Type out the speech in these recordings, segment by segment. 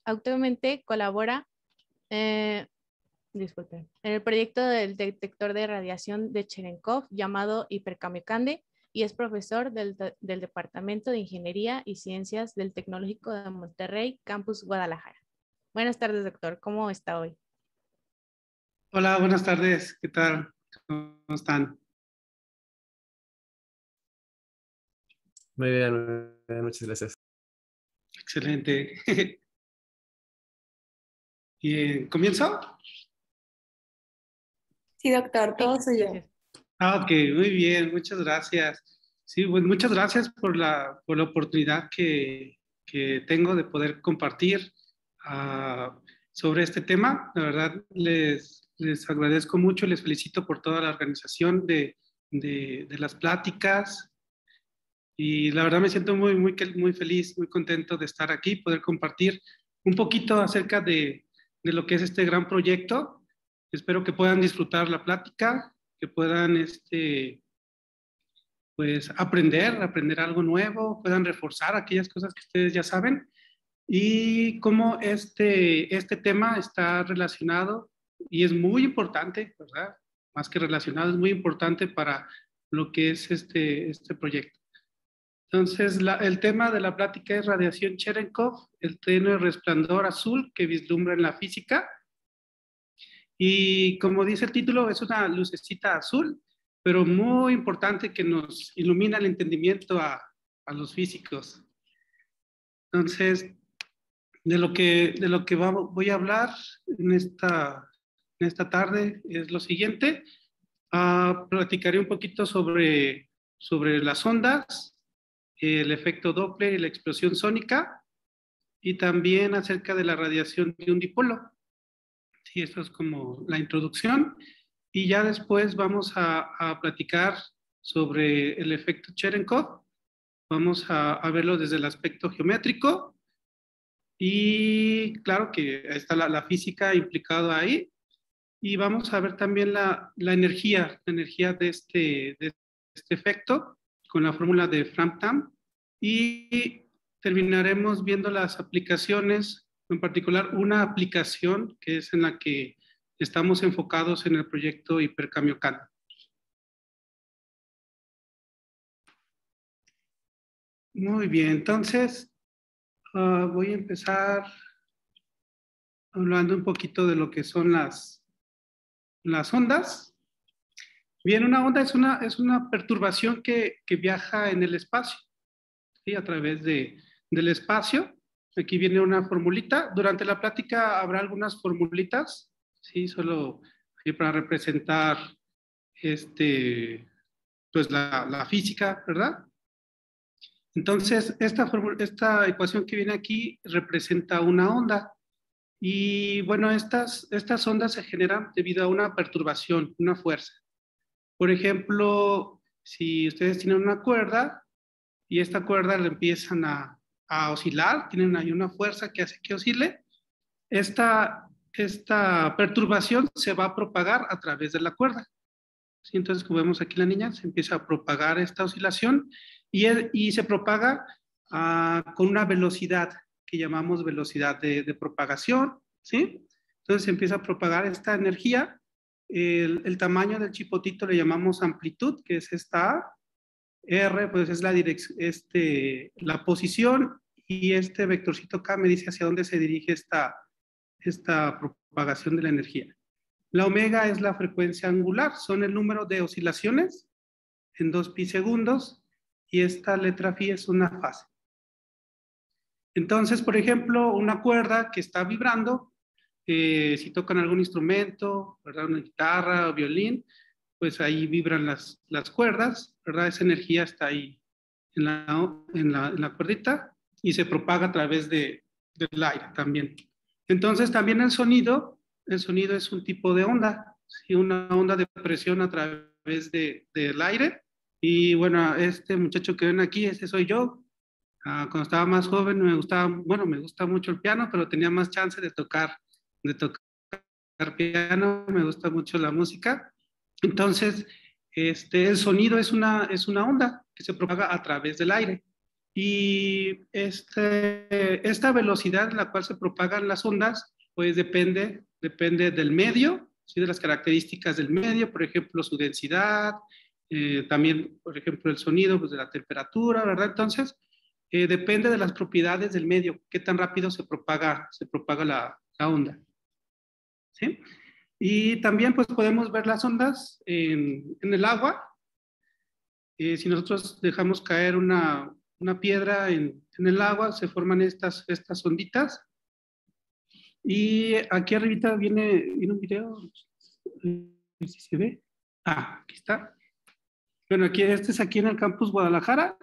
Actualmente colabora disculpen, en el proyecto del detector de radiación de Cherenkov llamado Hiperkamiokande y es profesor del Departamento de Ingeniería y Ciencias del Tecnológico de Monterrey, Campus Guadalajara. Buenas tardes, doctor. ¿Cómo está hoy? Hola, buenas tardes. ¿Qué tal? ¿Cómo están? Muy bien, muchas gracias. Excelente. ¿Y comienzo? Sí, doctor, todo suyo. Ok, muy bien, muchas gracias. Sí, pues muchas gracias por la oportunidad que tengo de poder compartir sobre este tema. La verdad, les agradezco mucho, les felicito por toda la organización de las pláticas. Y la verdad me siento muy feliz, muy contento de estar aquí, poder compartir un poquito acerca de lo que es este gran proyecto. Espero que puedan disfrutar la plática, que puedan pues aprender algo nuevo, puedan reforzar aquellas cosas que ustedes ya saben y cómo este tema está relacionado y es muy importante, ¿verdad? Más que relacionado, es muy importante para lo que es este proyecto. Entonces, el tema de la plática es radiación Cherenkov, el tenue resplandor azul que vislumbra en la física. Y como dice el título, es una lucecita azul, pero muy importante que nos ilumina el entendimiento a los físicos. Entonces, de lo que voy a hablar en esta tarde es lo siguiente. Platicaré un poquito sobre las ondas, el efecto Doppler y la explosión sónica, y también acerca de la radiación de un dipolo. Sí, esto es como la introducción. Y ya después vamos a platicar sobre el efecto Cherenkov. Vamos a verlo desde el aspecto geométrico. Y claro que está la física implicada ahí. Y vamos a ver también la energía de este efecto con la fórmula de Frampton. Y terminaremos viendo las aplicaciones, en particular una aplicación que es en la que estamos enfocados en el proyecto Hiperkamiokande. Muy bien, entonces voy a empezar hablando un poquito de lo que son las ondas. Bien, una onda es una perturbación que viaja en el espacio, ¿sí? A través del espacio. Aquí viene una formulita. Durante la plática habrá algunas formulitas, ¿sí? Solo para representar pues la física, ¿verdad? Entonces, esta ecuación que viene aquí representa una onda. Y bueno, estas ondas se generan debido a una perturbación, una fuerza. Por ejemplo, si ustedes tienen una cuerda y esta cuerda la empiezan a oscilar, tienen ahí una fuerza que hace que oscile, esta perturbación se va a propagar a través de la cuerda. ¿Sí? Entonces, como vemos aquí la niña, se empieza a propagar esta oscilación y se propaga con una velocidad que llamamos velocidad de propagación, ¿sí? Entonces se empieza a propagar esta energía. El tamaño del chipotito le llamamos amplitud, que es esta A. R, pues es la posición, y este vectorcito K me dice hacia dónde se dirige esta propagación de la energía. La omega es la frecuencia angular, son el número de oscilaciones en 2 pi segundos, y esta letra phi es una fase. Entonces, por ejemplo, una cuerda que está vibrando, si tocan algún instrumento, ¿verdad? Una guitarra o violín, pues ahí vibran las cuerdas, ¿verdad? Esa energía está ahí en la cuerdita y se propaga a través del aire también. Entonces, también el sonido es un tipo de onda, ¿sí? Una onda de presión a través del aire. Y bueno, este muchacho que ven aquí, ese soy yo. Cuando estaba más joven me gusta mucho el piano, pero tenía más chance de tocar piano, me gusta mucho la música. Entonces, el sonido es una onda que se propaga a través del aire. Y esta velocidad en la cual se propagan las ondas, pues depende del medio, ¿sí? De las características del medio, por ejemplo, su densidad, también, por ejemplo, el sonido, pues de la temperatura, ¿verdad? Entonces, depende de las propiedades del medio, qué tan rápido se propaga la onda, ¿sí? Y también, pues, podemos ver las ondas en el agua. Si nosotros dejamos caer una piedra en el agua, se forman estas onditas. Y aquí arribita viene un video, si se ve. Ah, aquí está. Bueno, este es aquí en el campus Guadalajara.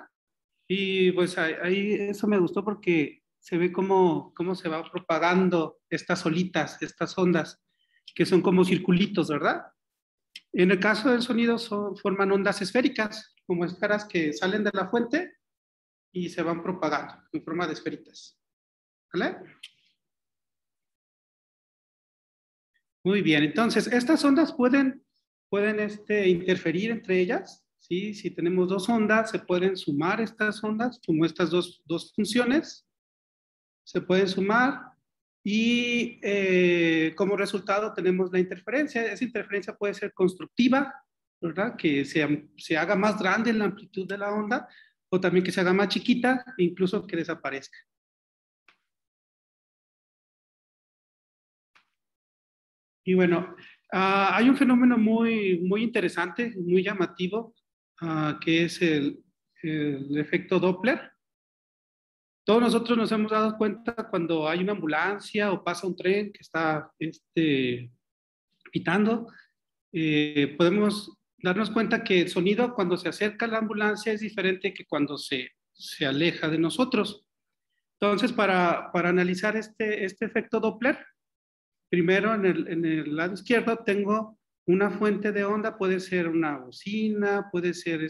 Y pues ahí eso me gustó porque se ve cómo se va propagando estas olitas, estas ondas, que son como circulitos, ¿verdad? En el caso del sonido forman ondas esféricas, como esferas que salen de la fuente y se van propagando en forma de esferitas. ¿Vale? Muy bien, entonces estas ondas pueden interferir entre ellas, ¿sí? Si tenemos dos ondas, se pueden sumar estas ondas, como estas dos funciones, se pueden sumar y como resultado tenemos la interferencia. Esa interferencia puede ser constructiva, ¿verdad? Que se haga más grande la amplitud de la onda, o también que se haga más chiquita, e incluso que desaparezca. Y bueno, hay un fenómeno muy interesante, muy llamativo, que es el efecto Doppler. Todos nosotros nos hemos dado cuenta cuando hay una ambulancia o pasa un tren que está pitando, podemos darnos cuenta que el sonido cuando se acerca a la ambulancia es diferente que cuando se aleja de nosotros. Entonces, para analizar este efecto Doppler, primero en el lado izquierdo tengo una fuente de onda, puede ser una bocina, puede ser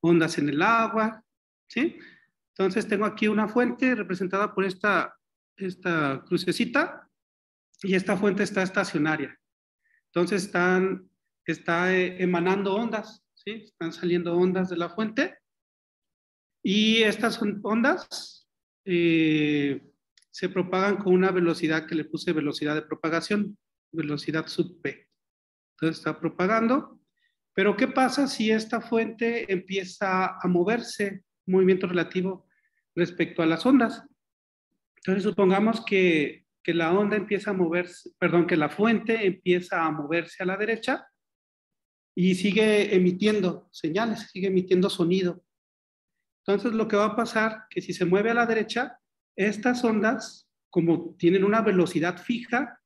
ondas en el agua, ¿sí? Entonces tengo aquí una fuente representada por esta crucecita y esta fuente está estacionaria. Entonces está emanando ondas, ¿sí? Están saliendo ondas de la fuente y estas ondas se propagan con una velocidad que le puse velocidad de propagación, velocidad sub p. Entonces está propagando. Pero ¿qué pasa si esta fuente empieza a moverse, movimiento relativo respecto a las ondas? Entonces supongamos que la onda empieza a moverse, perdón, que la fuente empieza a moverse a la derecha y sigue emitiendo señales, sigue emitiendo sonido. Entonces lo que va a pasar que si se mueve a la derecha, estas ondas, como tienen una velocidad fija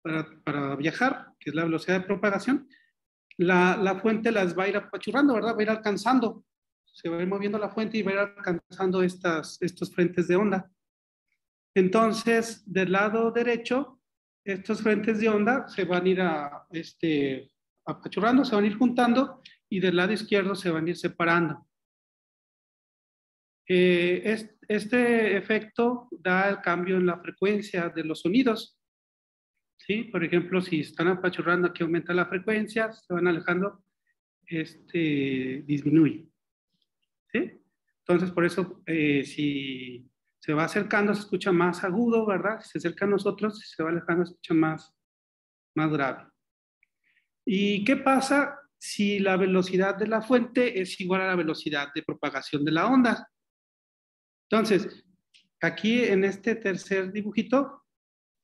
para viajar, que es la velocidad de propagación, la fuente las va a ir apachurrando, ¿verdad? Va a ir alcanzando, se va a ir moviendo la fuente y va a ir alcanzando estos frentes de onda. Entonces, del lado derecho, estos frentes de onda se van a ir apachurrando, se van a ir juntando y del lado izquierdo se van a ir separando. Este efecto da el cambio en la frecuencia de los sonidos. ¿Sí? Por ejemplo, si están apachurrando, aquí aumenta la frecuencia, se van alejando, disminuye. ¿Sí? Entonces, por eso, si se va acercando, se escucha más agudo, ¿verdad? Si se acerca a nosotros, si se va alejando, se escucha más grave. ¿Y qué pasa si la velocidad de la fuente es igual a la velocidad de propagación de la onda? Entonces, aquí en este tercer dibujito,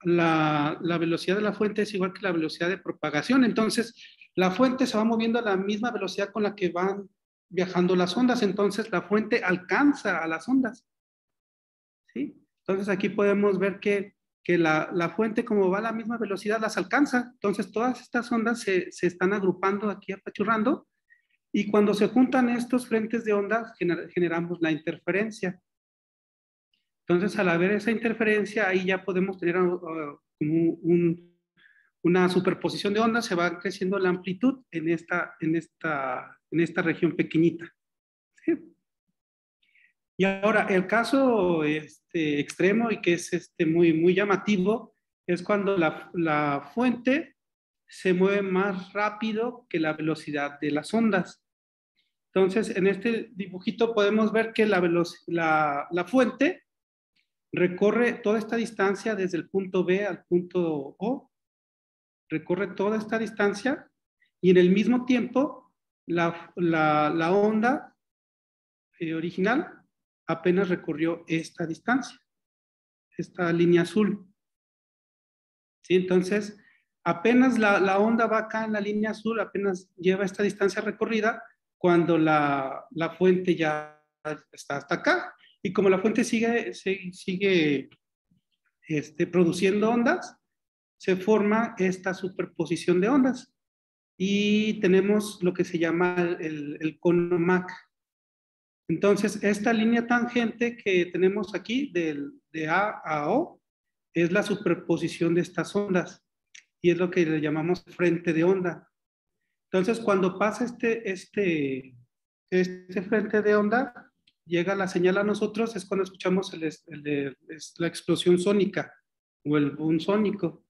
la velocidad de la fuente es igual que la velocidad de propagación. Entonces, la fuente se va moviendo a la misma velocidad con la que van viajando las ondas. Entonces, la fuente alcanza a las ondas. ¿Sí? Entonces, aquí podemos ver que la fuente, como va a la misma velocidad, las alcanza. Entonces, todas estas ondas se están agrupando aquí, apachurrando. Y cuando se juntan estos frentes de ondas, generamos la interferencia. Entonces, al haber esa interferencia, ahí ya podemos tener como una superposición de ondas, se va creciendo la amplitud en esta región pequeñita. ¿Sí? Y ahora, el caso extremo y que es muy llamativo, es cuando la fuente se mueve más rápido que la velocidad de las ondas. Entonces, en este dibujito podemos ver que la fuente recorre toda esta distancia desde el punto B al punto O, recorre toda esta distancia y en el mismo tiempo la onda original apenas recorrió esta distancia, esta línea azul. ¿Sí? Entonces, apenas la onda va acá en la línea azul, apenas lleva esta distancia recorrida, cuando la fuente ya está hasta acá. Y como la fuente sigue produciendo ondas, se forma esta superposición de ondas. Y tenemos lo que se llama el cono Mach. Entonces, esta línea tangente que tenemos aquí, de A a O, es la superposición de estas ondas. Y es lo que le llamamos frente de onda. Entonces, cuando pasa este frente de onda, llega la señal a nosotros, es cuando escuchamos la explosión sónica o el boom sónico.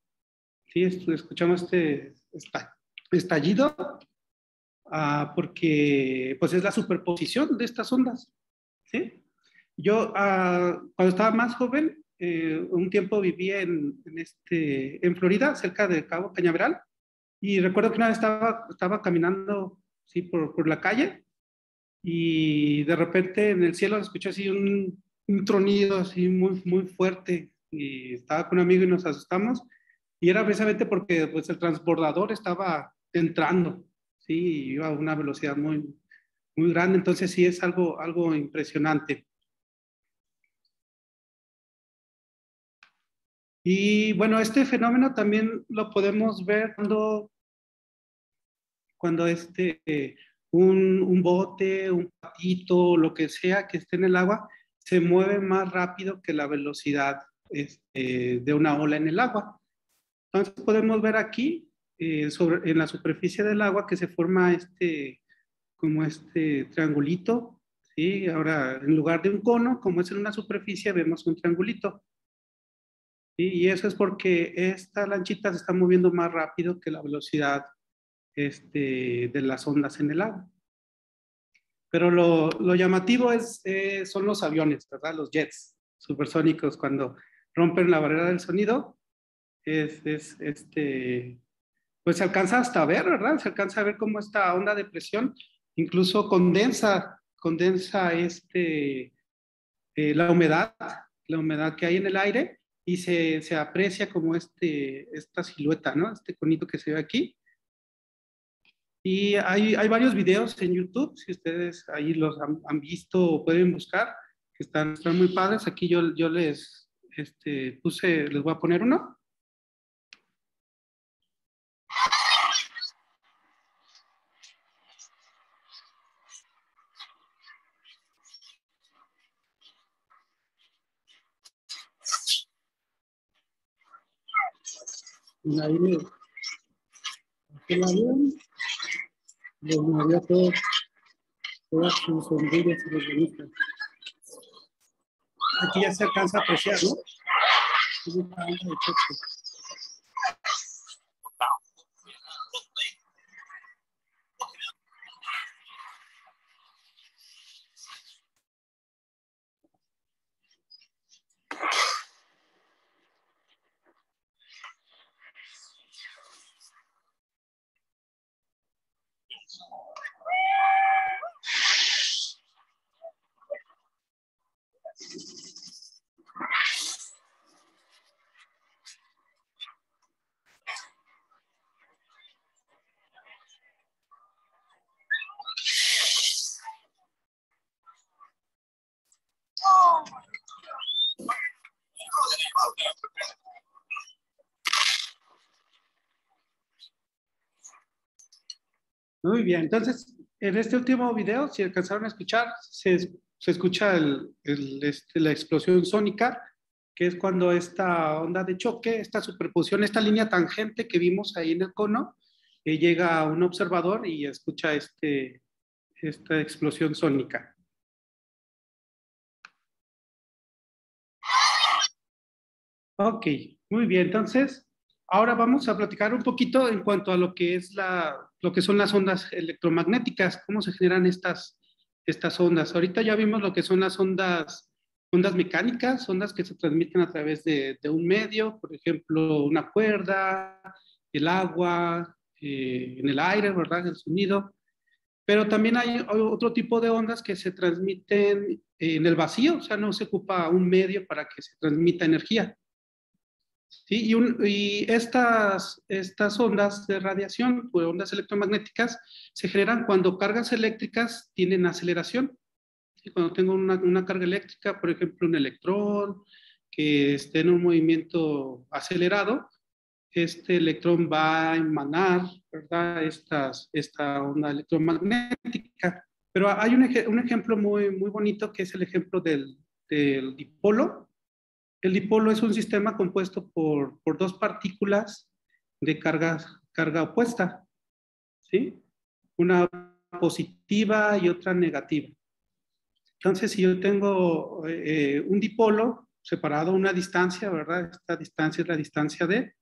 ¿Sí? Escuchamos este estallido porque pues es la superposición de estas ondas. ¿Sí? Yo, cuando estaba más joven, un tiempo viví en Florida, cerca de Cabo Cañaveral, y recuerdo que una vez estaba caminando, ¿sí? por la calle, y de repente en el cielo escuché así un tronido así muy, muy fuerte, y estaba con un amigo y nos asustamos, y era precisamente porque pues, el transbordador estaba entrando, ¿sí? Y iba a una velocidad muy, muy grande, entonces sí es algo impresionante. Y bueno, este fenómeno también lo podemos ver cuando un bote, un patito, lo que sea que esté en el agua, se mueve más rápido que la velocidad de una ola en el agua. Entonces podemos ver aquí, en la superficie del agua, que se forma como este triangulito, ¿sí? Ahora, en lugar de un cono, como es en una superficie, vemos un triangulito. ¿Sí? Y eso es porque esta lanchita se está moviendo más rápido que la velocidad de las ondas en el agua. Pero lo llamativo son los aviones, ¿verdad? Los jets supersónicos, cuando rompen la barrera del sonido, pues se alcanza hasta a ver, ¿verdad? Se alcanza a ver cómo esta onda de presión incluso condensa la humedad que hay en el aire, y se aprecia como esta silueta, ¿no? Este conito que se ve aquí. Y hay varios videos en YouTube, si ustedes ahí los han visto o pueden buscar, que están muy padres. Aquí yo les les voy a poner uno. Y ahí el avión, les movía todas sus sombrillas y los bonitas. Aquí ya se alcanza a apreciar, ¿no? Muy bien, entonces en este último video, si alcanzaron a escuchar, se escucha la explosión sónica, que es cuando esta onda de choque, esta superposición, esta línea tangente que vimos ahí en el cono, llega a un observador y escucha esta explosión sónica. Ok, muy bien, entonces ahora vamos a platicar un poquito en cuanto a lo que son las ondas electromagnéticas, cómo se generan estas estas ondas. Ahorita ya vimos lo que son las ondas mecánicas, ondas que se transmiten a través de un medio, por ejemplo, una cuerda, el agua, en el aire, ¿verdad? El sonido. Pero también hay otro tipo de ondas que se transmiten en el vacío, o sea, no se ocupa un medio para que se transmita energía. ¿Sí? Y estas ondas de radiación o ondas electromagnéticas se generan cuando cargas eléctricas tienen aceleración. ¿Sí? Cuando tengo una carga eléctrica, por ejemplo, un electrón que esté en un movimiento acelerado, este electrón va a emanar, ¿verdad? Esta onda electromagnética. Pero hay un ejemplo muy, muy bonito que es el ejemplo del dipolo. El dipolo es un sistema compuesto por dos partículas de carga opuesta, ¿sí? Una positiva y otra negativa. Entonces, si yo tengo un dipolo separado a una distancia, ¿verdad? Esta distancia es la distancia D.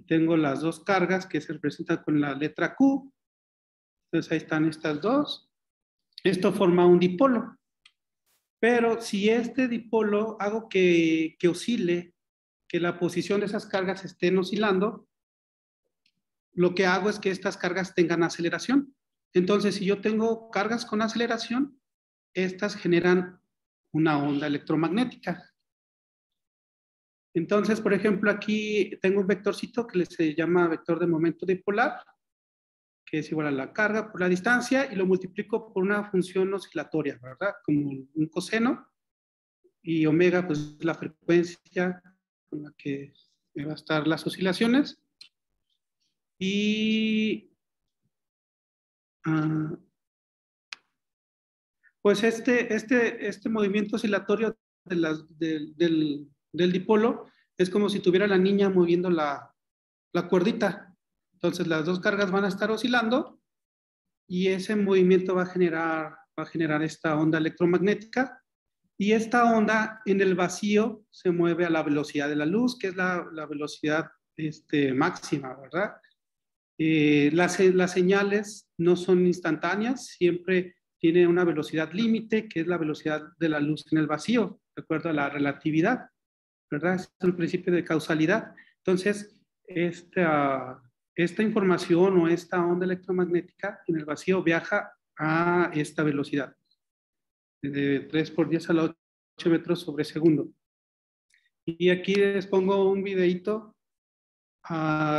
Tengo las dos cargas que se representan con la letra Q. Entonces, ahí están estas dos. Esto forma un dipolo. Pero si este dipolo hago que oscile, que la posición de esas cargas estén oscilando, lo que hago es que estas cargas tengan aceleración. Entonces, si yo tengo cargas con aceleración, estas generan una onda electromagnética. Entonces, por ejemplo, aquí tengo un vectorcito que se llama vector de momento dipolar, que es igual a la carga por la distancia, y lo multiplico por una función oscilatoria, ¿verdad? Como un coseno, y omega, pues, la frecuencia con la que van a estar las oscilaciones. Y pues este movimiento oscilatorio del dipolo es como si tuviera la niña moviendo la cuerdita. Entonces las dos cargas van a estar oscilando y ese movimiento va a generar esta onda electromagnética, y esta onda en el vacío se mueve a la velocidad de la luz, que es la velocidad máxima, ¿verdad? Las señales no son instantáneas, siempre tiene una velocidad límite, que es la velocidad de la luz en el vacío, de acuerdo a la relatividad, ¿verdad? Es el principio de causalidad. Entonces, esta información o esta onda electromagnética en el vacío viaja a esta velocidad, de 3 por 10 a la 8 metros sobre segundo. Y aquí les pongo un videito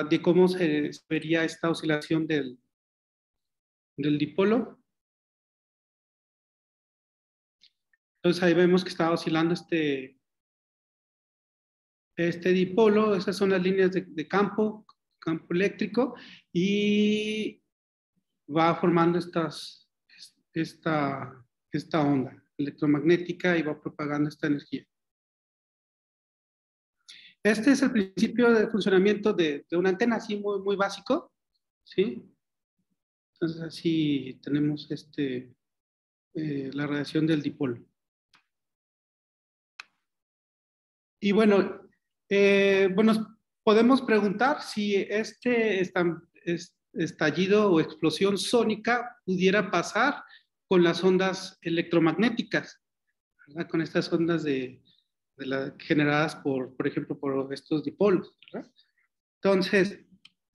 de cómo se vería esta oscilación del dipolo. Entonces ahí vemos que está oscilando este dipolo. Esas son las líneas de campo eléctrico, y va formando esta onda electromagnética y va propagando esta energía. Este es el principio de funcionamiento de una antena, así muy, muy básico, ¿sí? Entonces así tenemos la radiación del dipolo. Y bueno, podemos preguntar si este estallido o explosión sónica pudiera pasar con las ondas electromagnéticas, ¿verdad? Con estas ondas generadas por ejemplo, por estos dipolos, ¿verdad? Entonces,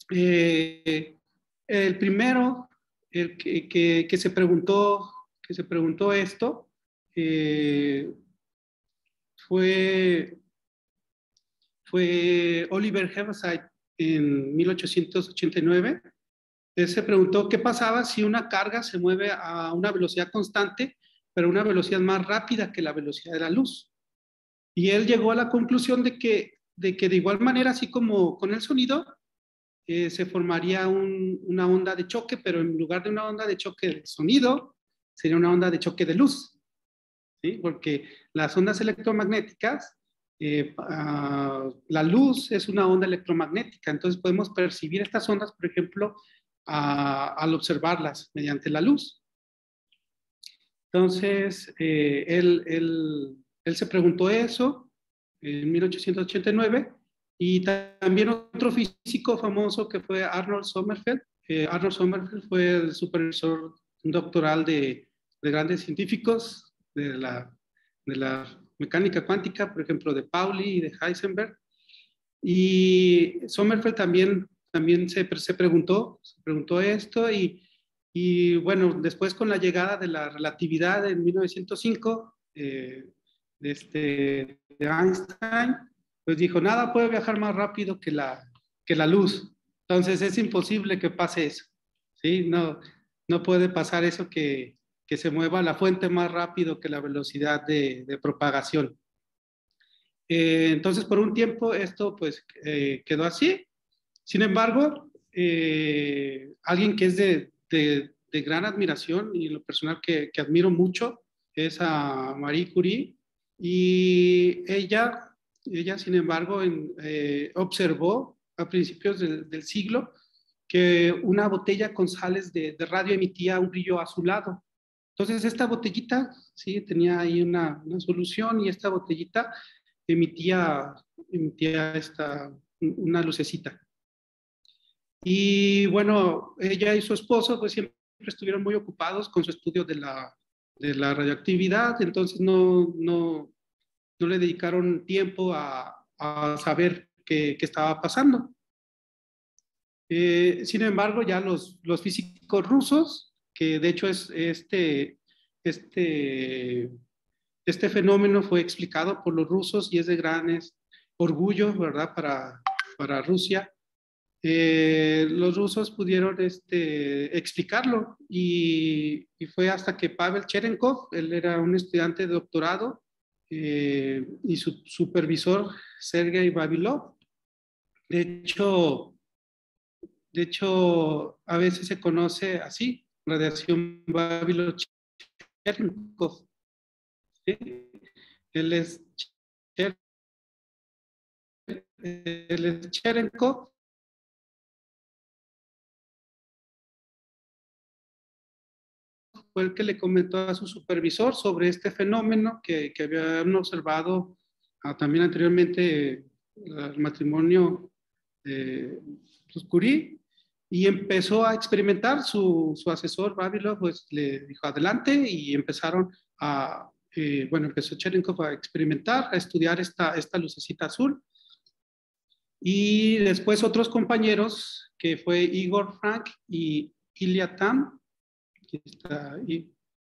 el primero, el que se preguntó esto, fue Oliver Heaviside en 1889. Él se preguntó qué pasaba si una carga se mueve a una velocidad constante, pero a una velocidad más rápida que la velocidad de la luz. Y él llegó a la conclusión de que de igual manera, así como con el sonido, se formaría una onda de choque, pero en lugar de una onda de choque de sonido, sería una onda de choque de luz, ¿sí? Porque las ondas electromagnéticas, la luz es una onda electromagnética, entonces podemos percibir estas ondas, por ejemplo, al observarlas mediante la luz. Entonces, él se preguntó eso en 1889, y también otro físico famoso que fue Arnold Sommerfeld. Arnold Sommerfeld fue el supervisor doctoral de grandes científicos de la mecánica cuántica, por ejemplo, de Pauli y de Heisenberg. Y Sommerfeld también se preguntó esto y bueno, después con la llegada de la relatividad en 1905, de Einstein, pues dijo, nada puede viajar más rápido que la luz. Entonces es imposible que pase eso, ¿sí? No puede pasar eso que se mueva la fuente más rápido que la velocidad de propagación. Entonces, por un tiempo esto pues quedó así. Sin embargo, alguien que es de gran admiración y lo personal que admiro mucho es a Marie Curie, y ella sin embargo, observó a principios del siglo que una botella con sales de radio emitía un brillo azulado. Entonces, esta botellita, sí, tenía ahí una solución, y esta botellita emitía una lucecita. Y bueno, ella y su esposo pues siempre estuvieron muy ocupados con su estudio de la radioactividad, entonces no le dedicaron tiempo a saber qué estaba pasando. Sin embargo, ya los físicos rusos, que de hecho es este fenómeno fue explicado por los rusos y es de gran orgullo, ¿verdad?, para Rusia. Los rusos pudieron explicarlo, y fue hasta que Pavel Cherenkov, él era un estudiante de doctorado, y su supervisor, Sergei Vavilov. De hecho, a veces se conoce así, radiación Vavilov-Cherenkov. ¿Sí? Él es Cherenkov. Fue el que le comentó a su supervisor sobre este fenómeno que habían observado también anteriormente, el matrimonio de Curie, y empezó a experimentar. Su asesor Vavilov pues le dijo adelante, y empezaron empezó Cherenkov a experimentar, a estudiar esta lucecita azul. Y después otros compañeros, que fue Igor Frank y Ilya Tam, aquí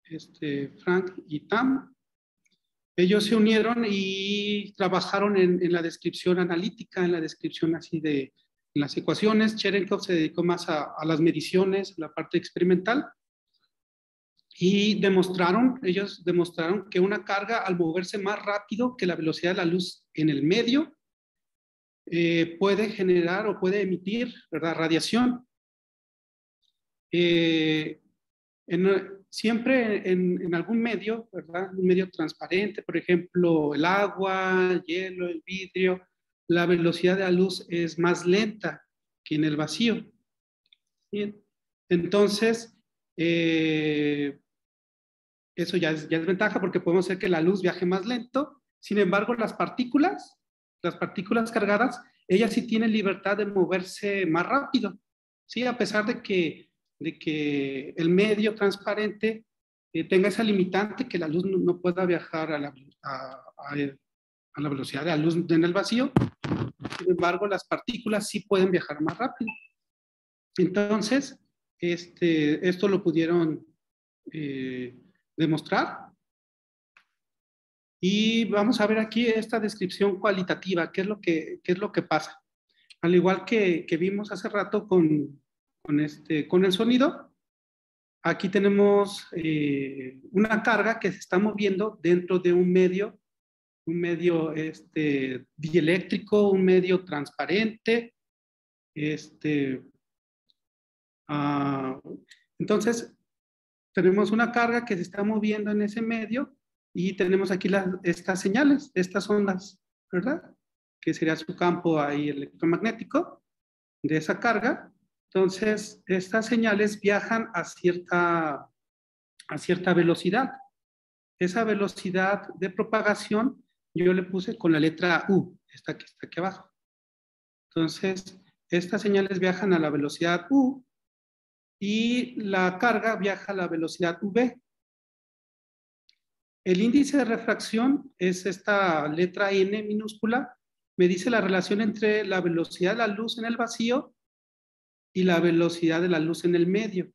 está Frank y Tam, ellos se unieron y trabajaron en la descripción analítica, en la descripción así de las ecuaciones. Cherenkov se dedicó más a las mediciones, a la parte experimental, y ellos demostraron que una carga, al moverse más rápido que la velocidad de la luz en el medio, puede generar o puede emitir, ¿verdad?, radiación. Siempre en algún medio, ¿verdad?, un medio transparente, por ejemplo, el agua, el hielo, el vidrio, la velocidad de la luz es más lenta que en el vacío. Bien. Entonces, eso ya es ventaja, porque podemos hacer que la luz viaje más lento. Sin embargo, las partículas cargadas, ellas sí tienen libertad de moverse más rápido, ¿sí? A pesar de que el medio transparente tenga esa limitante, que la luz no pueda viajar a la velocidad de la luz en el vacío. Sin embargo, las partículas sí pueden viajar más rápido. Entonces, esto lo pudieron demostrar. Y vamos a ver aquí esta descripción cualitativa, qué es lo que pasa. Al igual que vimos hace rato con el sonido, aquí tenemos una carga que se está moviendo dentro de un medio dieléctrico, un medio transparente. Entonces, tenemos una carga que se está moviendo en ese medio, y tenemos aquí estas señales, estas ondas, ¿verdad?, que sería su campo ahí electromagnético de esa carga. Entonces, estas señales viajan a cierta velocidad. Esa velocidad de propagación yo le puse con la letra U, esta que está aquí abajo. Entonces, estas señales viajan a la velocidad U, y la carga viaja a la velocidad V. El índice de refracción es esta letra N minúscula, me dice la relación entre la velocidad de la luz en el vacío y la velocidad de la luz en el medio.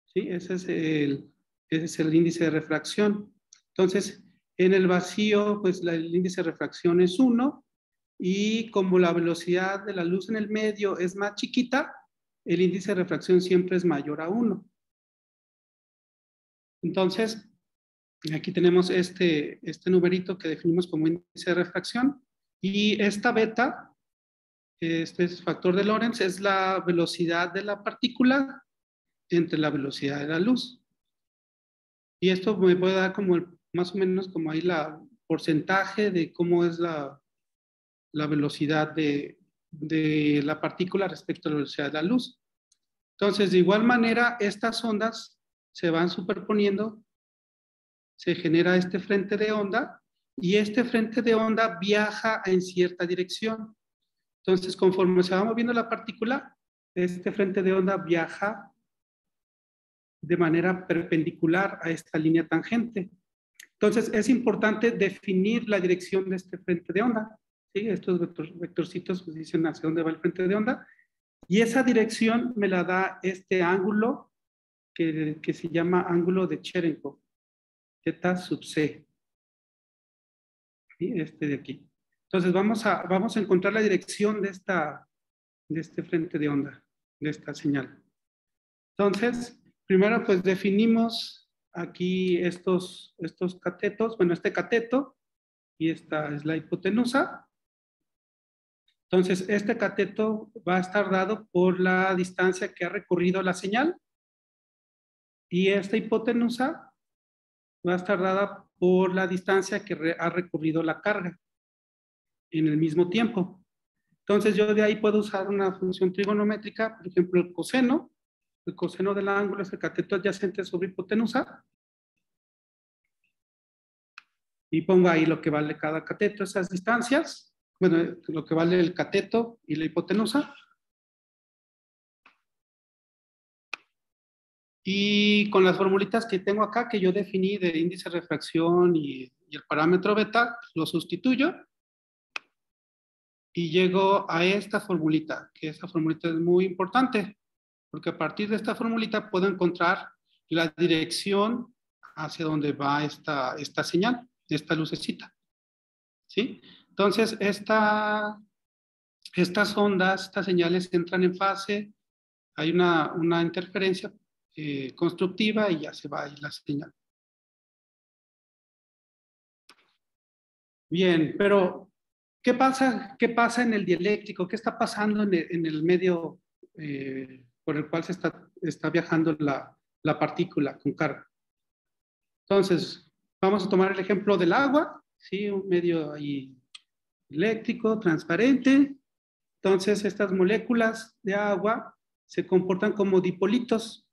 ¿Sí? Ese es el índice de refracción. Entonces, en el vacío, pues el índice de refracción es 1, y como la velocidad de la luz en el medio es más chiquita, el índice de refracción siempre es mayor a 1. Entonces, aquí tenemos este numerito que definimos como índice de refracción, y esta beta, este es factor de Lorentz, es la velocidad de la partícula entre la velocidad de la luz. Y esto me puede dar como más o menos como ahí la porcentaje de cómo es la velocidad de la partícula respecto a la velocidad de la luz. Entonces, de igual manera, estas ondas se van superponiendo, se genera este frente de onda, y este frente de onda viaja en cierta dirección. Entonces, conforme se va moviendo la partícula, este frente de onda viaja de manera perpendicular a esta línea tangente. Entonces, es importante definir la dirección de este frente de onda. ¿Sí? Estos vectorcitos pues, dicen hacia dónde va el frente de onda. Y esa dirección me la da este ángulo que se llama ángulo de Cherenkov, θ sub c. ¿Sí? Este de aquí. Entonces, vamos a encontrar la dirección de este frente de onda, de esta señal. Entonces, primero pues definimos aquí estos catetos, bueno, este cateto, y esta es la hipotenusa. Entonces, este cateto va a estar dado por la distancia que ha recorrido la señal, y esta hipotenusa va a estar dada por la distancia que ha recorrido la carga en el mismo tiempo. Entonces, yo de ahí puedo usar una función trigonométrica, por ejemplo, el coseno del ángulo es el cateto adyacente sobre hipotenusa, y pongo ahí lo que vale cada cateto, esas distancias, bueno, lo que vale el cateto y la hipotenusa. Y con las formulitas que tengo acá, que yo definí de índice de refracción y el parámetro beta, lo sustituyo y llego a esta formulita, que esa formulita es muy importante, porque a partir de esta formulita puedo encontrar la dirección hacia donde va esta señal, esta lucecita. ¿Sí? Entonces, estas ondas, estas señales entran en fase, hay una interferencia constructiva y ya se va ahí la señal. Bien, pero ¿qué pasa en el dieléctrico? ¿Qué está pasando en el medio por el cual se está viajando la partícula con carga? Entonces, vamos a tomar el ejemplo del agua, ¿sí? Un medio ahí eléctrico, transparente. Entonces, estas moléculas de agua se comportan como dipolitos,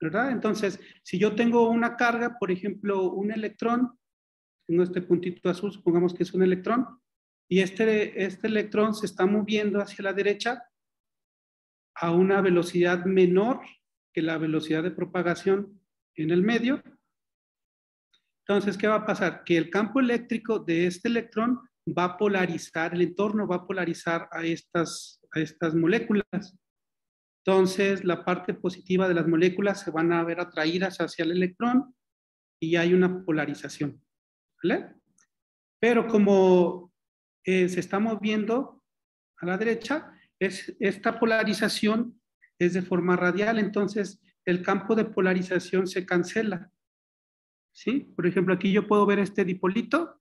¿verdad? Entonces, si yo tengo una carga, por ejemplo, un electrón, tengo este puntito azul, supongamos que es un electrón, y este electrón se está moviendo hacia la derecha a una velocidad menor que la velocidad de propagación en el medio. Entonces, ¿qué va a pasar? Que el campo eléctrico de este electrón va a polarizar, el entorno va a polarizar a estas moléculas. Entonces, la parte positiva de las moléculas se van a ver atraídas hacia el electrón y hay una polarización. ¿Vale? Pero como se está moviendo a la derecha, esta polarización es de forma radial, entonces el campo de polarización se cancela. ¿Sí? Por ejemplo, aquí yo puedo ver este dipolito,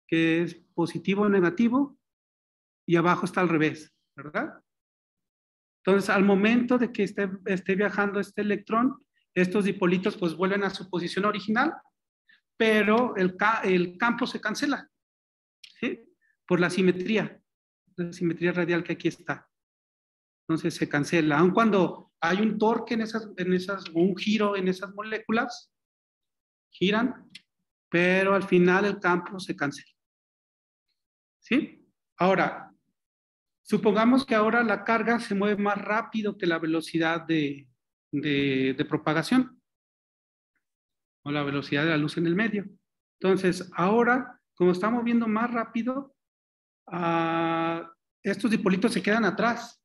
que es positivo o negativo, y abajo está al revés, ¿verdad? Entonces, al momento de que esté viajando este electrón, estos dipolitos pues vuelven a su posición original, pero el campo se cancela, ¿sí? Por la simetría radial que aquí está. Entonces se cancela. Aun cuando hay un torque o un giro en esas moléculas, giran, pero al final el campo se cancela. ¿Sí? Ahora, supongamos que ahora la carga se mueve más rápido que la velocidad de propagación. o la velocidad de la luz en el medio. Entonces, ahora, como está moviendo más rápido, estos dipolitos se quedan atrás,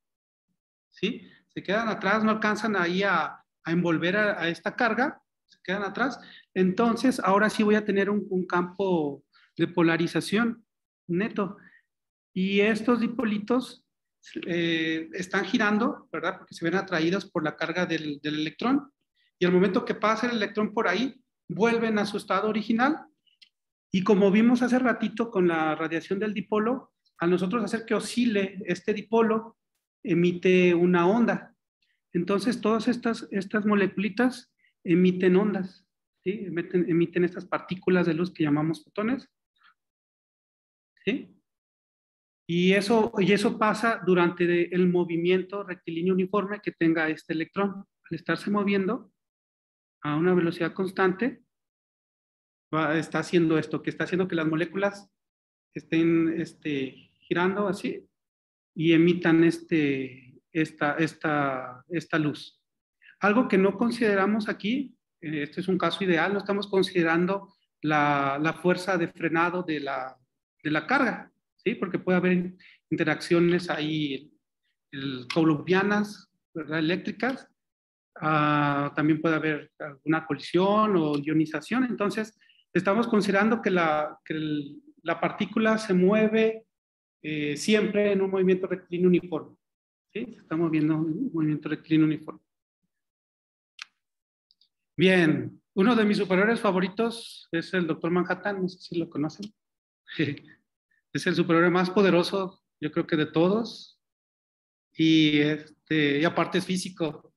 ¿sí? Se quedan atrás, no alcanzan ahí a envolver a esta carga, se quedan atrás. Entonces, ahora sí voy a tener un campo de polarización neto. Y estos dipolitos están girando, ¿verdad? Porque se ven atraídos por la carga del electrón. Y al momento que pasa el electrón por ahí, vuelven a su estado original. Y como vimos hace ratito con la radiación del dipolo, al nosotros hacer que oscile este dipolo, emite una onda. Entonces, todas estas moleculitas emiten ondas, ¿sí? Emiten estas partículas de luz que llamamos fotones, ¿sí? Y eso pasa durante el movimiento rectilíneo uniforme que tenga este electrón. Al estarse moviendo a una velocidad constante, está haciendo esto, que está haciendo que las moléculas estén girando así y emitan esta luz. Algo que no consideramos aquí, este es un caso ideal, no estamos considerando la fuerza de frenado de la carga, ¿sí? Porque puede haber interacciones ahí coulombianas, ¿verdad? Eléctricas. También puede haber alguna colisión o ionización. Entonces, estamos considerando que la partícula se mueve siempre en un movimiento rectilíneo uniforme. ¿Sí? Se está moviendo en un movimiento rectilíneo uniforme. Bien, uno de mis superhéroes favoritos es el Doctor Manhattan, no sé si lo conocen. Es el superhéroe más poderoso, yo creo que de todos. Y aparte es físico.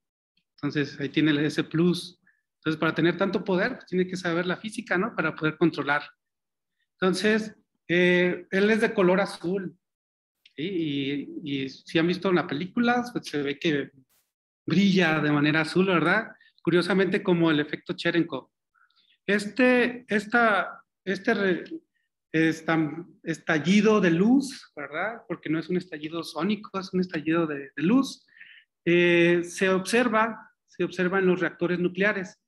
Entonces, ahí tiene ese plus. Entonces, para tener tanto poder, pues, tiene que saber la física, ¿no? Para poder controlar. Entonces, él es de color azul. ¿Sí? Y si han visto en la película, pues se ve que brilla de manera azul, ¿verdad? Curiosamente, como el efecto Cherenkov. Este estallido de luz, ¿verdad? Porque no es un estallido sónico, es un estallido de luz. Se observa en los reactores nucleares.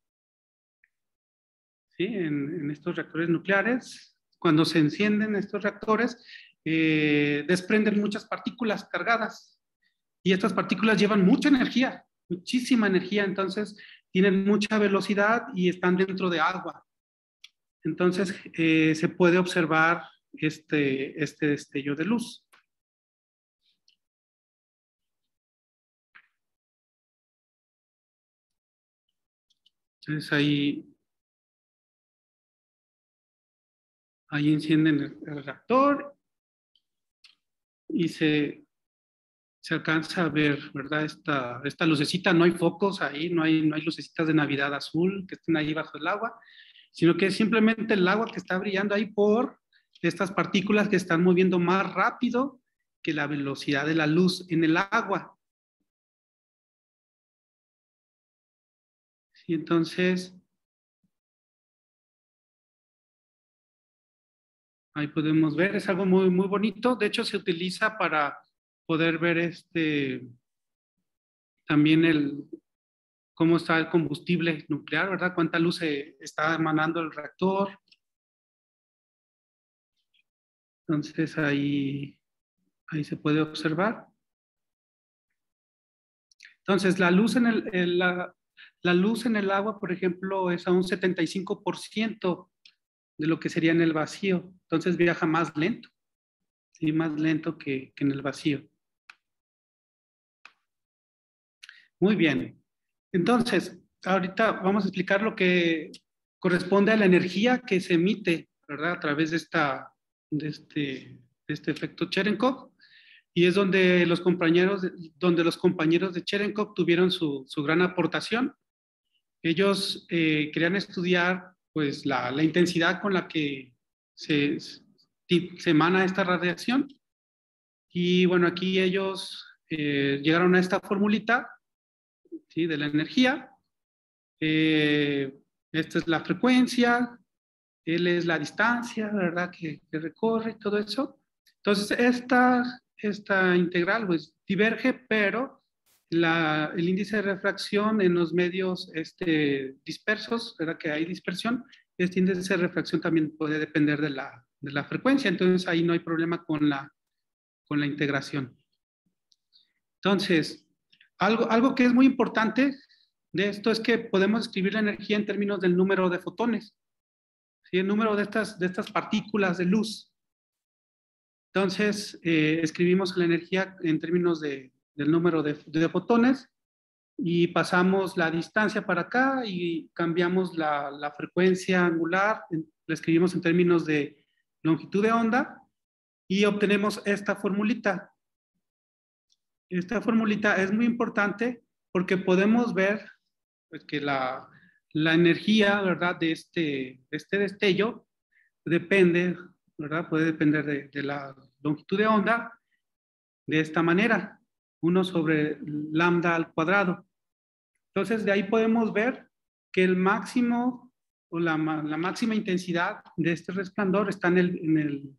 ¿Sí? En estos reactores nucleares, cuando se encienden estos reactores, desprenden muchas partículas cargadas. Y estas partículas llevan mucha energía, muchísima energía, entonces tienen mucha velocidad y están dentro de agua. Entonces se puede observar este destello de luz. Entonces ahí encienden el reactor y se alcanza a ver, ¿verdad? Esta lucecita, no hay focos ahí, no hay lucecitas de Navidad azul que estén ahí bajo el agua, sino que es simplemente el agua que está brillando ahí por estas partículas que están moviendo más rápido que la velocidad de la luz en el agua. Y entonces, ahí podemos ver, es algo muy, muy bonito. De hecho, se utiliza para poder ver también cómo está el combustible nuclear, ¿verdad? Cuánta luz se está emanando el reactor. Entonces ahí se puede observar. Entonces la luz la luz en el agua, por ejemplo, es a un 75% de lo que sería en el vacío. Entonces viaja más lento, ¿sí? Más lento que en el vacío. Muy bien. Entonces, ahorita vamos a explicar lo que corresponde a la energía que se emite, ¿verdad? A través de este efecto Cherenkov. Y es donde los compañeros de Cherenkov tuvieron su gran aportación. Ellos querían estudiar pues, la intensidad con la que se emana esta radiación. Y bueno, aquí ellos llegaron a esta formulita, ¿sí? De la energía. Esta es la frecuencia, L es la distancia, ¿verdad? Que recorre y todo eso. Entonces, esta integral pues diverge, pero el índice de refracción en los medios dispersos, ¿verdad? Que hay dispersión, este índice de refracción también puede depender de la frecuencia, entonces ahí no hay problema con la integración. Entonces, algo que es muy importante de esto es que podemos escribir la energía en términos del número de fotones, ¿sí? El número de estas partículas de luz. Entonces, escribimos la energía en términos del número de fotones y pasamos la distancia para acá y cambiamos la frecuencia angular, la escribimos en términos de longitud de onda y obtenemos esta formulita. Esta formulita es muy importante porque podemos ver pues, que la energía, ¿verdad? de este destello depende, ¿verdad? Puede depender de la longitud de onda de esta manera, 1 sobre lambda al cuadrado. Entonces, de ahí podemos ver que el máximo o la máxima intensidad de este resplandor está en el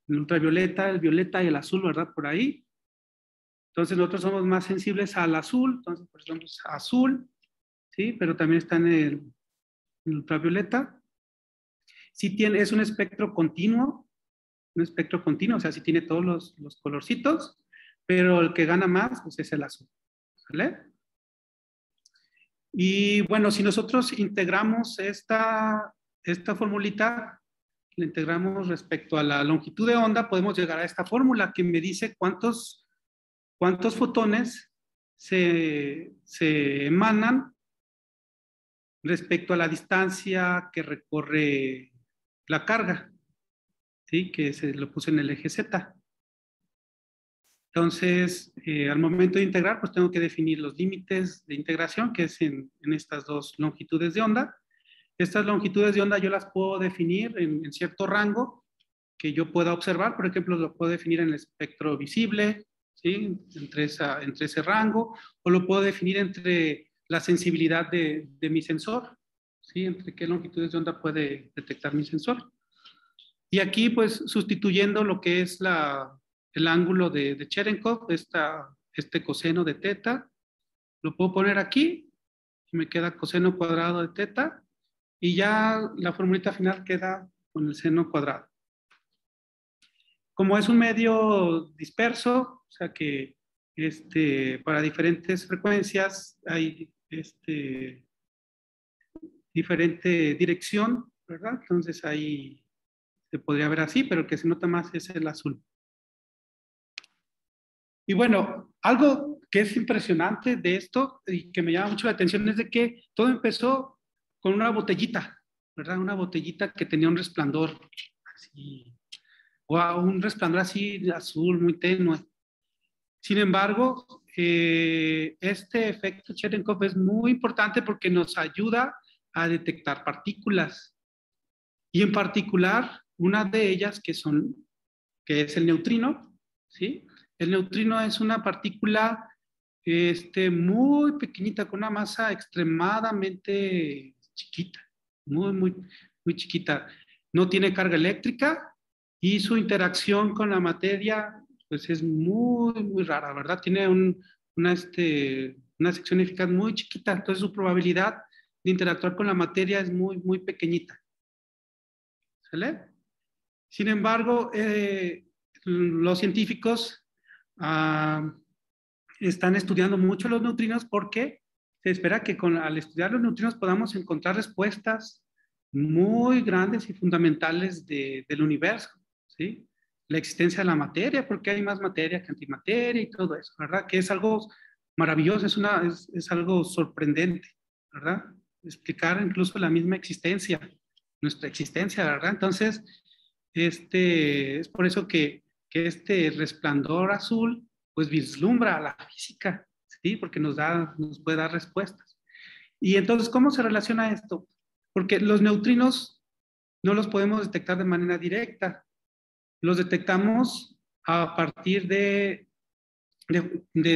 ultravioleta, el violeta y el azul, ¿verdad? Por ahí. Entonces, nosotros somos más sensibles al azul, entonces, por ejemplo, azul, ¿sí? Pero también está en el ultravioleta. Sí es un espectro continuo, o sea, sí tiene todos los colorcitos, pero el que gana más pues, es el azul, ¿vale? Y bueno, si nosotros integramos esta formulita, la integramos respecto a la longitud de onda, podemos llegar a esta fórmula que me dice cuántos fotones se emanan respecto a la distancia que recorre la carga, ¿sí? Que se lo puse en el eje Z. Entonces, al momento de integrar, pues tengo que definir los límites de integración, que es en estas dos longitudes de onda. Estas longitudes de onda yo las puedo definir en cierto rango que yo pueda observar. Por ejemplo, lo puedo definir en el espectro visible, ¿sí? entre ese rango, o lo puedo definir entre la sensibilidad de mi sensor, ¿sí? Entre qué longitudes de onda puede detectar mi sensor. Y aquí, pues, sustituyendo lo que es el ángulo de Cherenkov, este coseno de teta, lo puedo poner aquí, y me queda coseno cuadrado de teta, y ya la formulita final queda con el seno cuadrado. Como es un medio disperso, o sea que para diferentes frecuencias hay diferente dirección, ¿verdad? Entonces ahí se podría ver así, pero el que se nota más es el azul. Y bueno, algo que es impresionante de esto y que me llama mucho la atención es de que todo empezó con una botellita, ¿verdad? Una botellita que tenía un resplandor así, o un resplandor así azul muy tenue. Sin embargo, este efecto Cherenkov es muy importante porque nos ayuda a detectar partículas. Y en particular, una de ellas que es el neutrino, ¿sí? El neutrino es una partícula muy pequeñita, con una masa extremadamente chiquita, muy, muy, muy chiquita. No tiene carga eléctrica y su interacción con la materia pues es muy, muy rara, ¿verdad? Tiene una sección eficaz muy chiquita, entonces su probabilidad de interactuar con la materia es muy, muy pequeñita. ¿Sale? Sin embargo, los científicos están estudiando mucho los neutrinos porque se espera que al estudiar los neutrinos podamos encontrar respuestas muy grandes y fundamentales del universo, ¿sí? La existencia de la materia, porque hay más materia que antimateria y todo eso, ¿verdad? Que es algo maravilloso, es algo sorprendente, ¿verdad? Explicar incluso la misma existencia, nuestra existencia, ¿verdad? Entonces, es por eso que este resplandor azul pues vislumbra la física, ¿sí? Porque nos puede dar respuestas. Y entonces, ¿cómo se relaciona esto? Porque los neutrinos no los podemos detectar de manera directa. Los detectamos a partir de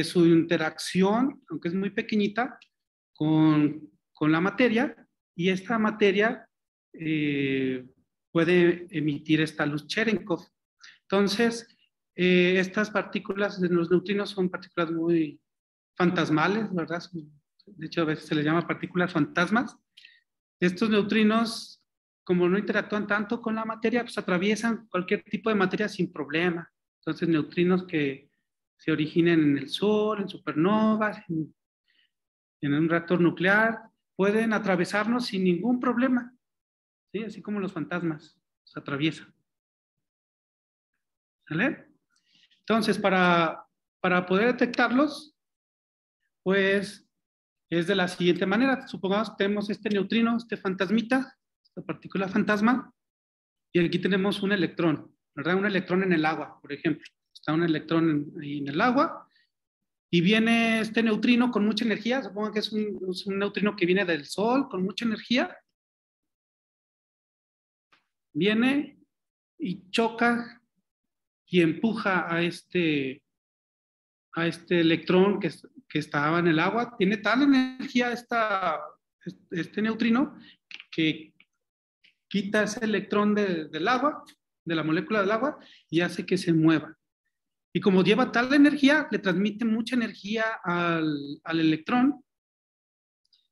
su interacción, aunque es muy pequeñita, con la materia, y esta materia puede emitir esta luz Cherenkov. Entonces, estas partículas de los neutrinos son partículas muy, fantasmales, ¿verdad? De hecho, a veces se les llama partículas fantasmas. Estos neutrinos, como no interactúan tanto con la materia, pues atraviesan cualquier tipo de materia sin problema. Entonces, neutrinos que se originen en el Sol, en supernovas, en un reactor nuclear, pueden atravesarnos sin ningún problema, ¿sí? Así como los fantasmas se atraviesan. ¿Vale? Entonces, para poder detectarlos, pues es de la siguiente manera. Supongamos que tenemos este neutrino, este fantasmita, esta partícula fantasma, y aquí tenemos un electrón, ¿verdad? Un electrón en el agua, por ejemplo. Está un electrón ahí en el agua, y viene este neutrino con mucha energía. Supongo que es un neutrino que viene del Sol con mucha energía. Viene y choca y empuja a este electrón que estaba en el agua. Tiene tal energía este neutrino que quita ese electrón del agua, de la molécula del agua, y hace que se mueva. Y como lleva tal energía, le transmite mucha energía al electrón,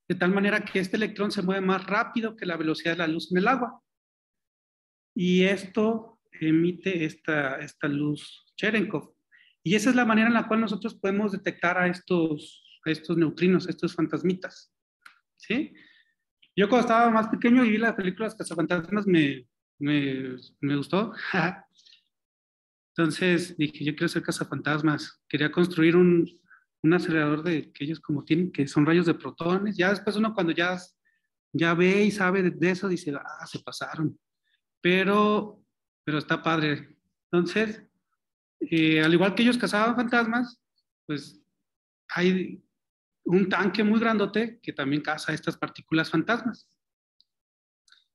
de tal manera que este electrón se mueve más rápido que la velocidad de la luz en el agua. Y esto emite esta luz Cherenkov. Y esa es la manera en la cual nosotros podemos detectar a estos neutrinos, a estos fantasmitas. ¿Sí? Yo cuando estaba más pequeño y vi las películas Cazafantasmas, me gustó. Entonces dije, yo quiero ser cazafantasmas. Quería construir un acelerador de que ellos como tienen, que son rayos de protones. Ya después uno cuando ya ve y sabe de eso, dice, se pasaron. Pero está padre. Entonces, al igual que ellos cazaban fantasmas, pues hay un tanque muy grandote que también caza estas partículas fantasmas.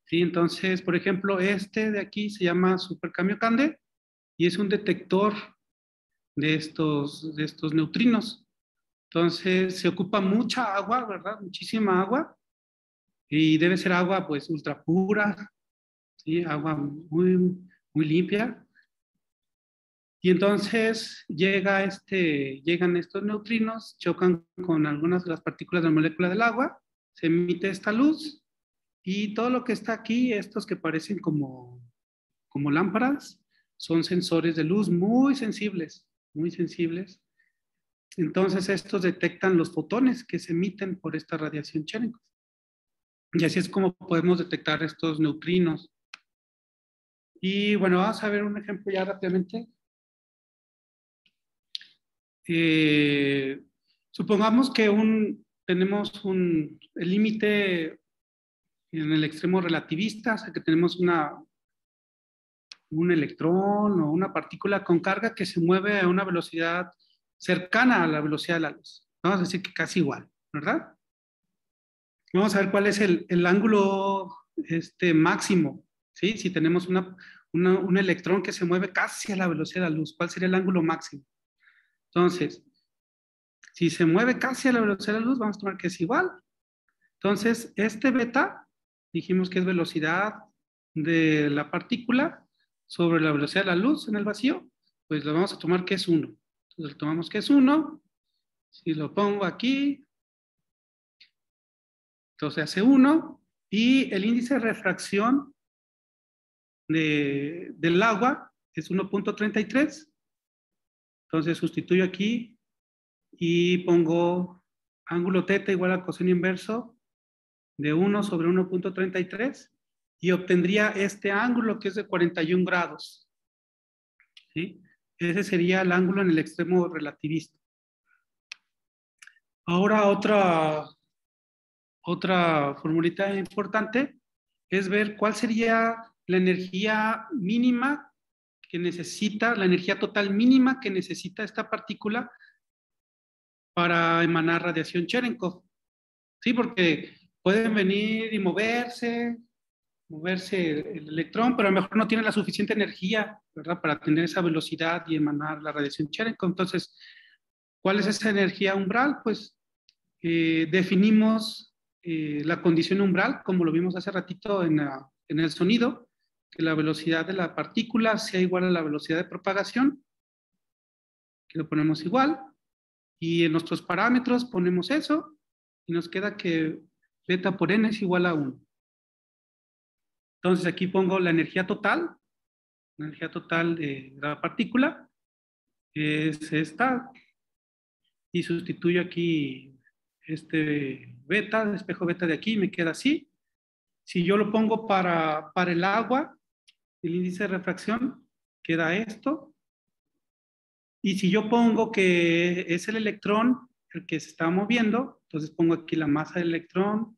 ¿Sí? Entonces, por ejemplo, este de aquí se llama Super Kamiokande y es un detector de estos neutrinos. Entonces, se ocupa mucha agua, ¿verdad? Muchísima agua. Y debe ser agua, pues, ultra pura, ¿sí? Agua muy, muy limpia. Y entonces llegan estos neutrinos, chocan con algunas de las partículas de la molécula del agua, se emite esta luz y todo lo que está aquí, estos que parecen como lámparas, son sensores de luz muy sensibles, muy sensibles. Entonces estos detectan los fotones que se emiten por esta radiación Cherenkov. Y así es como podemos detectar estos neutrinos. Y bueno, vamos a ver un ejemplo ya rápidamente. Supongamos que tenemos el límite en el extremo relativista, o sea que tenemos un electrón o una partícula con carga que se mueve a una velocidad cercana a la velocidad de la luz. Vamos a decir que casi igual, ¿verdad? Vamos a ver cuál es el ángulo máximo, ¿sí? Si tenemos un electrón que se mueve casi a la velocidad de la luz, ¿cuál sería el ángulo máximo? Entonces, si se mueve casi a la velocidad de la luz, vamos a tomar que es igual. Entonces, este beta, dijimos que es velocidad de la partícula sobre la velocidad de la luz en el vacío, pues lo vamos a tomar que es 1. Entonces, tomamos que es 1. Si lo pongo aquí, entonces hace 1. Y el índice de refracción del agua es 1.33. Entonces, sustituyo aquí y pongo ángulo θ igual a coseno inverso de 1 sobre 1.33 y obtendría este ángulo que es de 41 grados. ¿Sí? Ese sería el ángulo en el extremo relativista. Ahora otra formulita importante es ver cuál sería la energía mínima que necesita, la energía total mínima que necesita esta partícula para emanar radiación Cherenkov. Sí, porque pueden venir y moverse el electrón, pero a lo mejor no tiene la suficiente energía, ¿verdad? Para tener esa velocidad y emanar la radiación Cherenkov. Entonces, ¿cuál es esa energía umbral? Pues definimos la condición umbral, como lo vimos hace ratito en el sonido, que la velocidad de la partícula sea igual a la velocidad de propagación, que lo ponemos igual, Y en nuestros parámetros ponemos eso y nos queda que beta por n es igual a 1. Entonces aquí pongo la energía total de la partícula, es esta, y sustituyo aquí este beta, espejo beta de aquí, me queda así. Si yo lo pongo para el agua, el índice de refracción, queda esto. Y si yo pongo que es el electrón el que se está moviendo, entonces pongo aquí la masa del electrón,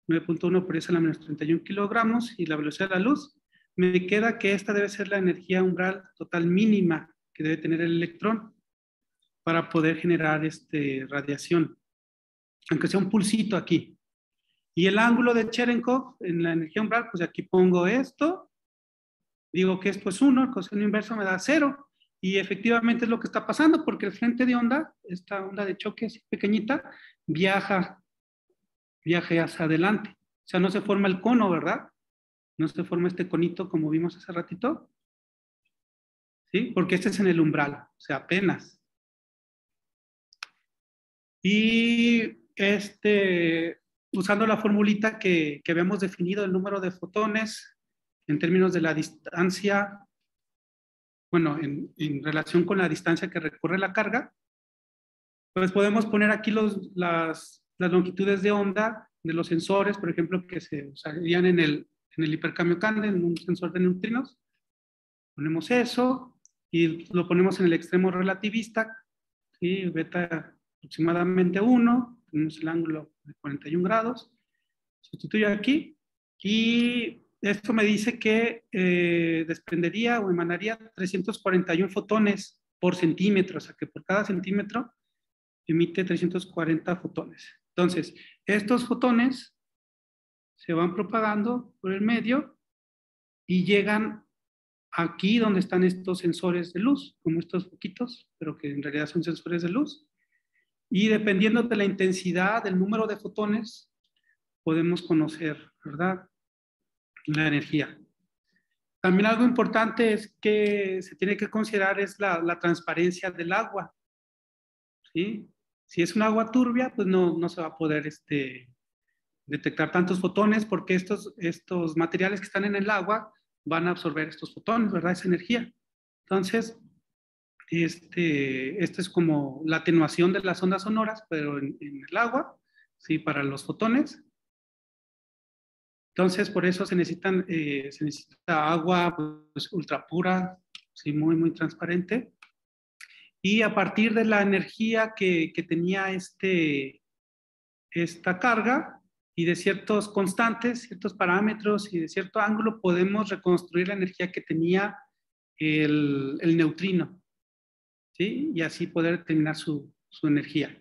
9.1 por 10 a la menos 31 kilogramos, y la velocidad de la luz, me queda que esta debe ser la energía umbral total mínima que debe tener el electrón para poder generar radiación, aunque sea un pulsito aquí. Y el ángulo de Cherenkov en la energía umbral, pues aquí pongo esto, digo que esto es 1, el coseno inverso me da 0, y efectivamente es lo que está pasando, porque el frente de onda, esta onda de choque así pequeñita, viaja hacia adelante. O sea, no se forma el cono, ¿verdad? No se forma este conito como vimos hace ratito. ¿Sí? Porque este es en el umbral, o sea, apenas. Y usando la formulita que habíamos definido, el número de fotones en términos de la distancia, bueno, en relación con la distancia que recorre la carga, pues podemos poner aquí las longitudes de onda de los sensores, por ejemplo, que se usarían en el Hyperkamiokande, en un sensor de neutrinos. Ponemos eso y lo ponemos en el extremo relativista, ¿sí? Beta aproximadamente 1, tenemos el ángulo de 41 grados, sustituyo aquí y esto me dice que desprendería o emanaría 341 fotones por centímetro, o sea que por cada centímetro emite 340 fotones. Entonces, estos fotones se van propagando por el medio y llegan aquí donde están estos sensores de luz, como estos foquitos, pero que en realidad son sensores de luz. Y dependiendo de la intensidad, del número de fotones, podemos conocer, ¿verdad?, la energía. También algo importante es que se tiene que considerar es la transparencia del agua, ¿sí? Si es un agua turbia, pues no se va a poder detectar tantos fotones porque estos materiales que están en el agua van a absorber estos fotones, ¿verdad? Esa energía. Entonces, esta es como la atenuación de las ondas sonoras, pero en el agua, ¿sí? Para los fotones. Entonces, por eso se necesita agua pues, ultra pura, ¿sí? Muy, muy transparente. Y a partir de la energía que tenía esta carga y de ciertos constantes, ciertos parámetros y de cierto ángulo, podemos reconstruir la energía que tenía el neutrino, ¿sí? Y así poder determinar su energía.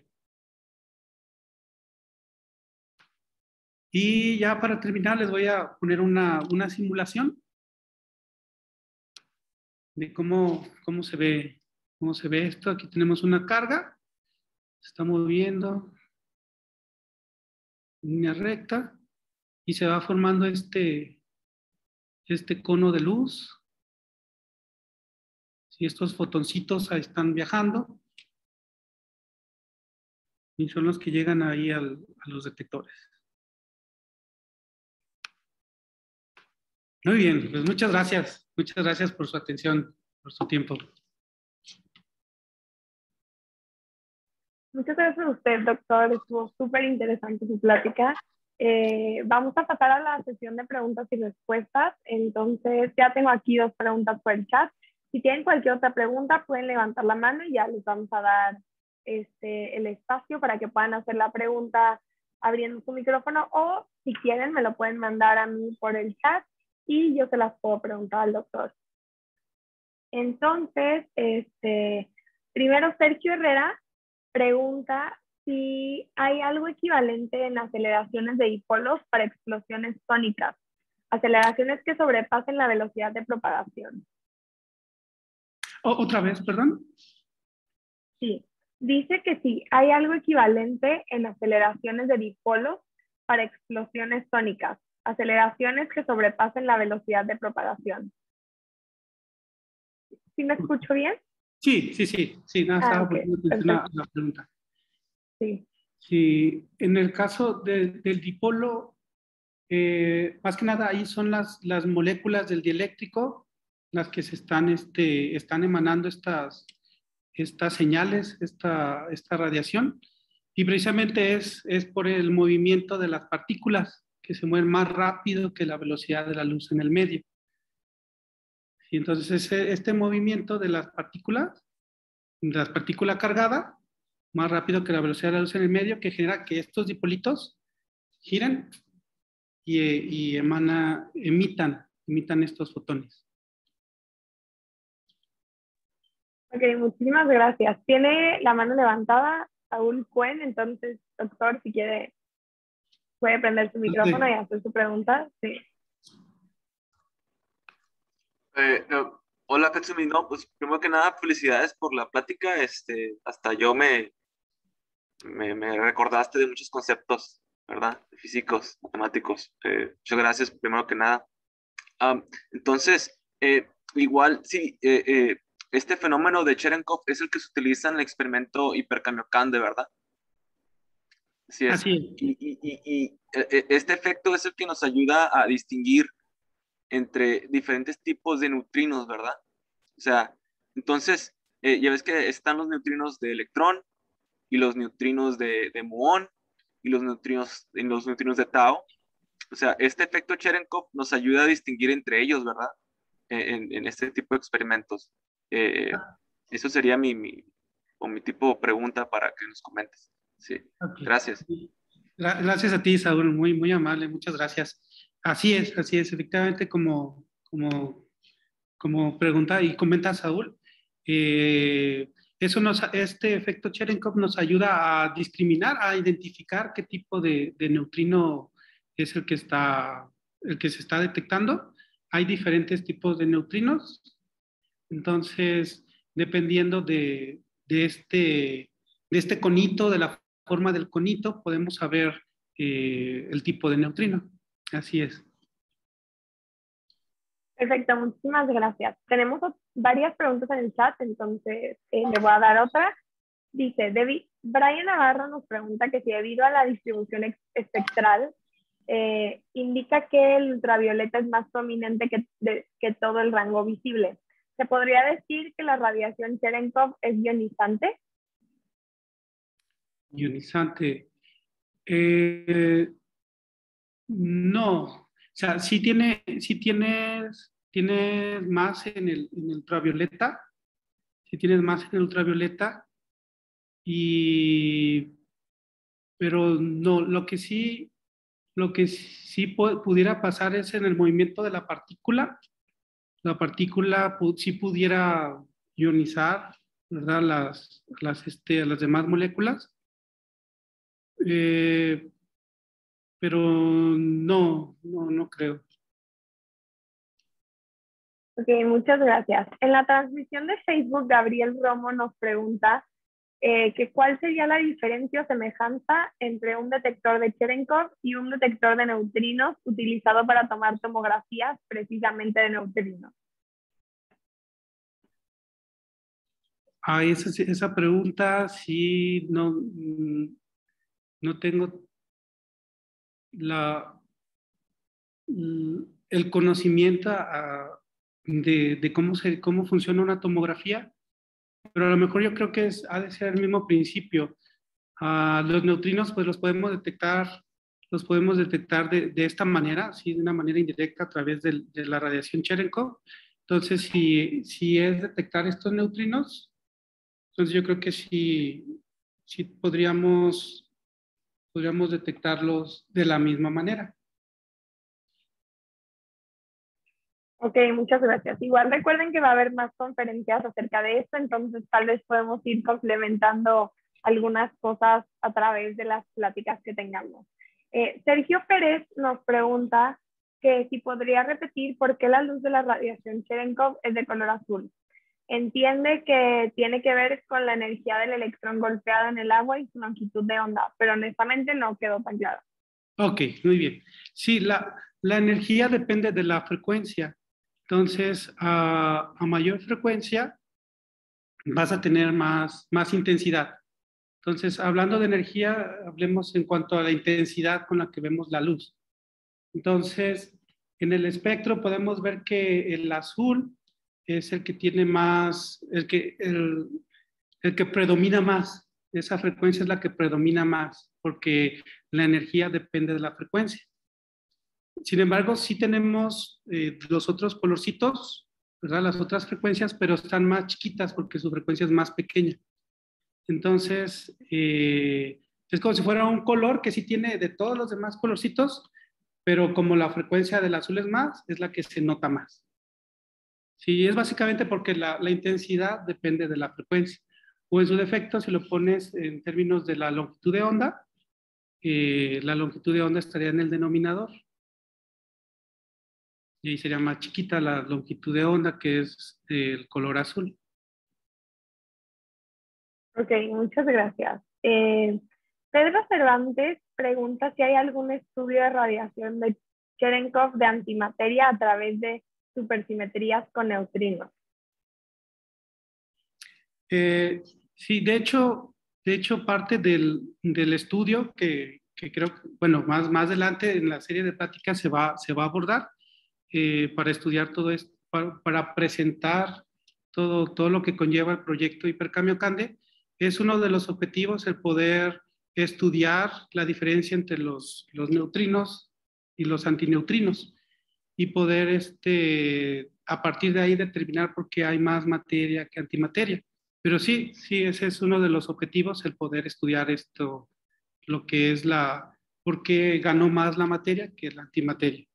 Y ya para terminar les voy a poner una simulación de cómo se ve esto. Aquí tenemos una carga, se está moviendo en línea recta y se va formando este cono de luz. Si estos fotoncitos ahí están viajando y son los que llegan ahí a los detectores. Muy bien, pues muchas gracias. Muchas gracias por su atención, por su tiempo. Muchas gracias a usted, doctor. Estuvo súper interesante su plática. Vamos a pasar a la sesión de preguntas y respuestas. Entonces, ya tengo aquí 2 preguntas por el chat. Si tienen cualquier otra pregunta, pueden levantar la mano y ya les vamos a dar el espacio para que puedan hacer la pregunta abriendo su micrófono, o si quieren me lo pueden mandar a mí por el chat y yo se las puedo preguntar al doctor. Entonces, primero Sergio Herrera pregunta si hay algo equivalente en aceleraciones de dipolos para explosiones tónicas, aceleraciones que sobrepasen la velocidad de propagación. ¿Otra vez, perdón? Sí, dice que sí, hay algo equivalente en aceleraciones de dipolos para explosiones tónicas, aceleraciones que sobrepasen la velocidad de propagación. ¿Sí me escucho bien? Sí, nada, estaba okay, poniendo atención a la pregunta. Sí. Sí, en el caso del dipolo, más que nada ahí son las moléculas del dieléctrico las que se están emanando estas señales, esta radiación, y precisamente es por el movimiento de las partículas que se mueven más rápido que la velocidad de la luz en el medio. Y entonces este movimiento de las partículas cargadas, más rápido que la velocidad de la luz en el medio, que genera que estos dipolitos giren y emitan estos fotones. Ok, muchísimas gracias. Tiene la mano levantada Saúl Cuen, entonces, doctor, si quiere, puede prender su micrófono y hacer su pregunta. Sí. Hola, Katsumi. No, pues primero que nada, felicidades por la plática. Hasta yo me recordaste de muchos conceptos, ¿verdad? Físicos, matemáticos. Muchas gracias, primero que nada. Entonces, igual, sí, este fenómeno de Cherenkov es el que se utiliza en el experimento Hiperkamiokande, ¿verdad? Así es. Así es. Y este efecto es el que nos ayuda a distinguir entre diferentes tipos de neutrinos, ¿verdad? O sea, entonces, ya ves que están los neutrinos de electrón y los neutrinos de muón y los neutrinos de tau. O sea, este efecto Cherenkov nos ayuda a distinguir entre ellos, ¿verdad? En este tipo de experimentos. Eso sería mi tipo de pregunta para que nos comentes. Sí, Okay. gracias. Gracias a ti, Saúl, muy, muy amable, muchas gracias. Así es, efectivamente, como pregunta y comenta Saúl, este efecto Cherenkov nos ayuda a discriminar, a identificar qué tipo de neutrino es el que se está detectando. Hay diferentes tipos de neutrinos, entonces, dependiendo de este conito, de la forma del conito, podemos saber el tipo de neutrino. Así es. Perfecto, muchísimas gracias. Tenemos varias preguntas en el chat, entonces le voy a dar otra. Dice, Brian Navarro nos pregunta que si debido a la distribución espectral, indica que el ultravioleta es más prominente que todo el rango visible. ¿Se podría decir que la radiación Cherenkov es ionizante? Ionizante. No. O sea, sí tienes más en el ultravioleta. Sí tienes más en el ultravioleta. Pero no, lo que sí pudiera pasar es en el movimiento de la partícula. La partícula sí pudiera ionizar, ¿verdad? Las demás moléculas. Pero no creo. Ok, muchas gracias. En la transmisión de Facebook, Gabriel Romo nos pregunta que cuál sería la diferencia o semejanza entre un detector de Cherenkov y un detector de neutrinos utilizado para tomar tomografías precisamente de neutrinos. Esa pregunta sí no tengo el conocimiento de cómo funciona una tomografía, pero a lo mejor yo creo que ha de ser el mismo principio. Los neutrinos pues los podemos detectar de esta manera, ¿sí? De una manera indirecta a través de la radiación Cherenkov. Entonces, si es detectar estos neutrinos, entonces yo creo que sí podríamos detectarlos de la misma manera. Ok, muchas gracias. Igual recuerden que va a haber más conferencias acerca de esto, entonces tal vez podemos ir complementando algunas cosas a través de las pláticas que tengamos. Sergio Pérez nos pregunta que si podría repetir por qué la luz de la radiación Cherenkov es de color azul. Entiende que tiene que ver con la energía del electrón golpeado en el agua y su longitud de onda, pero honestamente no quedó tan claro. Ok, muy bien. Sí, la energía depende de la frecuencia. Entonces, a mayor frecuencia vas a tener más intensidad. Entonces, hablando de energía, hablemos en cuanto a la intensidad con la que vemos la luz. Entonces, en el espectro podemos ver que el azul es el que tiene más, el que predomina más. Esa frecuencia es la que predomina más, porque la energía depende de la frecuencia. Sin embargo, sí tenemos los otros colorcitos, ¿verdad? Las otras frecuencias, pero están más chiquitas porque su frecuencia es más pequeña. Entonces, es como si fuera un color que sí tiene de todos los demás colorcitos, pero como la frecuencia del azul es más, es la que se nota más. Sí, es básicamente porque la intensidad depende de la frecuencia. O en su defecto, si lo pones en términos de la longitud de onda, la longitud de onda estaría en el denominador. Y ahí sería más chiquita la longitud de onda, que es el color azul. Ok, muchas gracias. Pedro Cervantes pregunta si hay algún estudio de radiación de Cherenkov de antimateria a través de supersimetrías con neutrinos. Sí, de hecho parte del estudio que creo que, bueno, más adelante en la serie de pláticas se va a abordar para estudiar todo esto, para presentar todo lo que conlleva el proyecto Hipercambio Cande. Es uno de los objetivos el poder estudiar la diferencia entre los neutrinos y los antineutrinos y poder a partir de ahí determinar por qué hay más materia que antimateria. Pero sí, ese es uno de los objetivos, el poder estudiar esto, lo que es por qué ganó más la materia que la antimateria.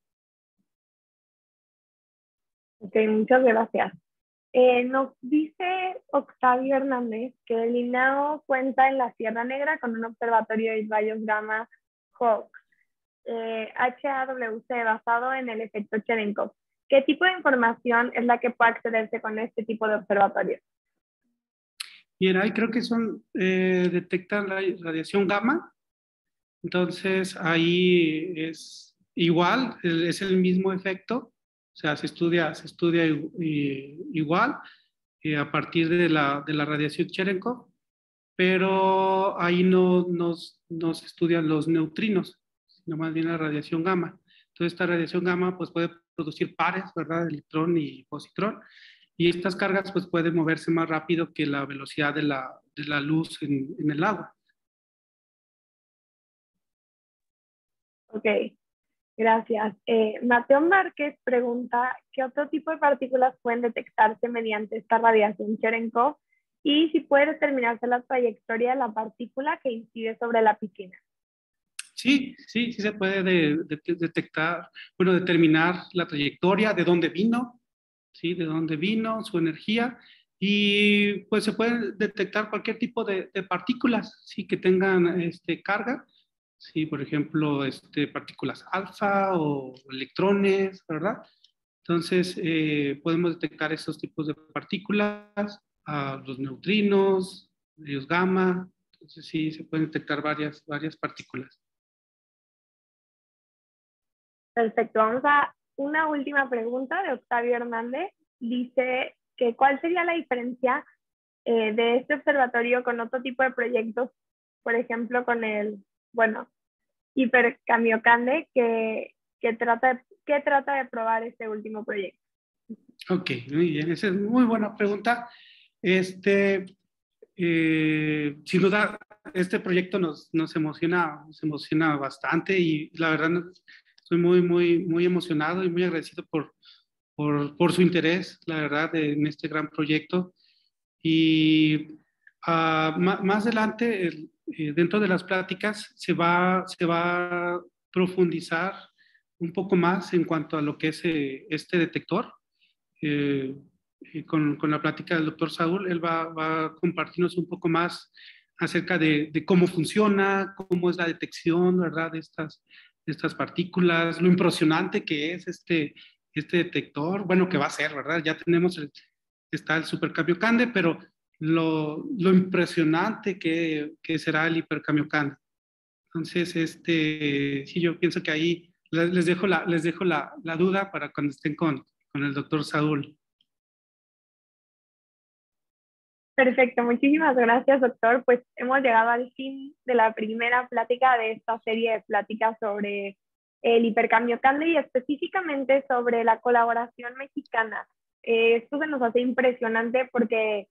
Ok, muchas gracias. Nos dice Octavio Hernández que el INAO cuenta en la Sierra Negra con un observatorio de rayos gamma HAWC, HAWC, basado en el efecto Cherenkov. ¿Qué tipo de información es la que puede accederse con este tipo de observatorio? Bien, ahí creo que detectan la radiación gamma, entonces ahí es igual, es el mismo efecto, o sea, se estudia igual a partir de la radiación Cherenkov, pero ahí no se estudian los neutrinos, sino más bien la radiación gamma. Entonces esta radiación gamma pues puede producir pares, ¿verdad? Electrón y positrón, y estas cargas pues pueden moverse más rápido que la velocidad de la luz en el agua. Ok, gracias. Mateo Márquez pregunta qué otro tipo de partículas pueden detectarse mediante esta radiación Cherenkov y si puede determinarse la trayectoria de la partícula que incide sobre la piscina. Sí se puede detectar, bueno, determinar la trayectoria, de dónde vino, ¿sí? De dónde vino, su energía, y pues se puede detectar cualquier tipo de partículas, ¿sí? Que tengan carga, ¿sí? Por ejemplo, partículas alfa o electrones, ¿verdad? Entonces, podemos detectar esos tipos de partículas, los neutrinos, rayos gamma, entonces sí, se pueden detectar varias partículas. Perfecto, vamos a una última pregunta de Octavio Hernández. Dice que ¿cuál sería la diferencia de este observatorio con otro tipo de proyectos? Por ejemplo, con el, Hipercambio Cande, que trata de probar este último proyecto. Ok, muy bien, esa es muy buena pregunta. Sin duda, este proyecto nos emociona bastante y la verdad estoy muy emocionado y muy agradecido por su interés, la verdad, en este gran proyecto. Y más adelante, dentro de las pláticas, se va a profundizar un poco más en cuanto a lo que es este detector. Con la plática del doctor Saúl, él va a compartirnos un poco más acerca de cómo funciona, cómo es la detección, ¿verdad? De estas partículas, lo impresionante que es este detector, bueno, que va a ser, ¿verdad? Ya tenemos está el supercambio Cande, pero lo impresionante que será el hipercambio Cande. Entonces, sí, yo pienso que ahí les dejo la duda para cuando estén con el doctor Saúl. Perfecto, muchísimas gracias, doctor. Pues hemos llegado al fin de la primera plática de esta serie de pláticas sobre el hipercambio Cande y específicamente sobre la colaboración mexicana. Esto se nos hace impresionante porque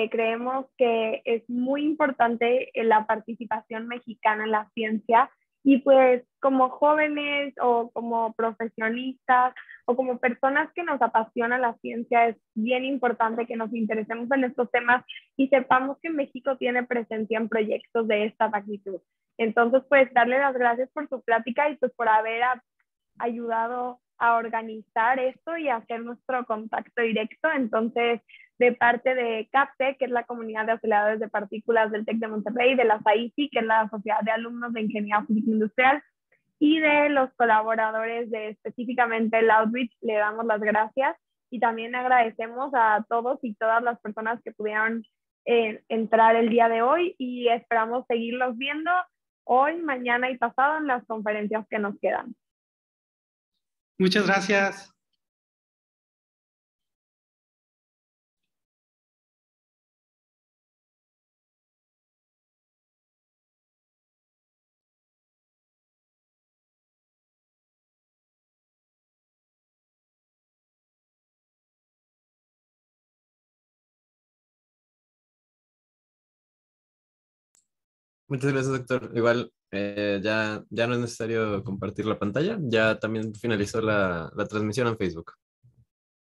creemos que es muy importante la participación mexicana en la ciencia y pues como jóvenes o como profesionistas o como personas que nos apasiona la ciencia, es bien importante que nos interesemos en estos temas y sepamos que México tiene presencia en proyectos de esta magnitud. Entonces, pues darle las gracias por su plática y pues por haber ayudado a organizar esto y a hacer nuestro contacto directo. Entonces, de parte de CAPTE, que es la comunidad de aceleradores de partículas del TEC de Monterrey, de la SAICI, que es la Sociedad de Alumnos de Ingeniería Física Industrial, y de los colaboradores de específicamente el Outreach, le damos las gracias y también agradecemos a todos y todas las personas que pudieron entrar el día de hoy y esperamos seguirlos viendo hoy, mañana y pasado en las conferencias que nos quedan. Muchas gracias. Muchas gracias, doctor. Igual, ya no es necesario compartir la pantalla. Ya también finalizó la transmisión en Facebook.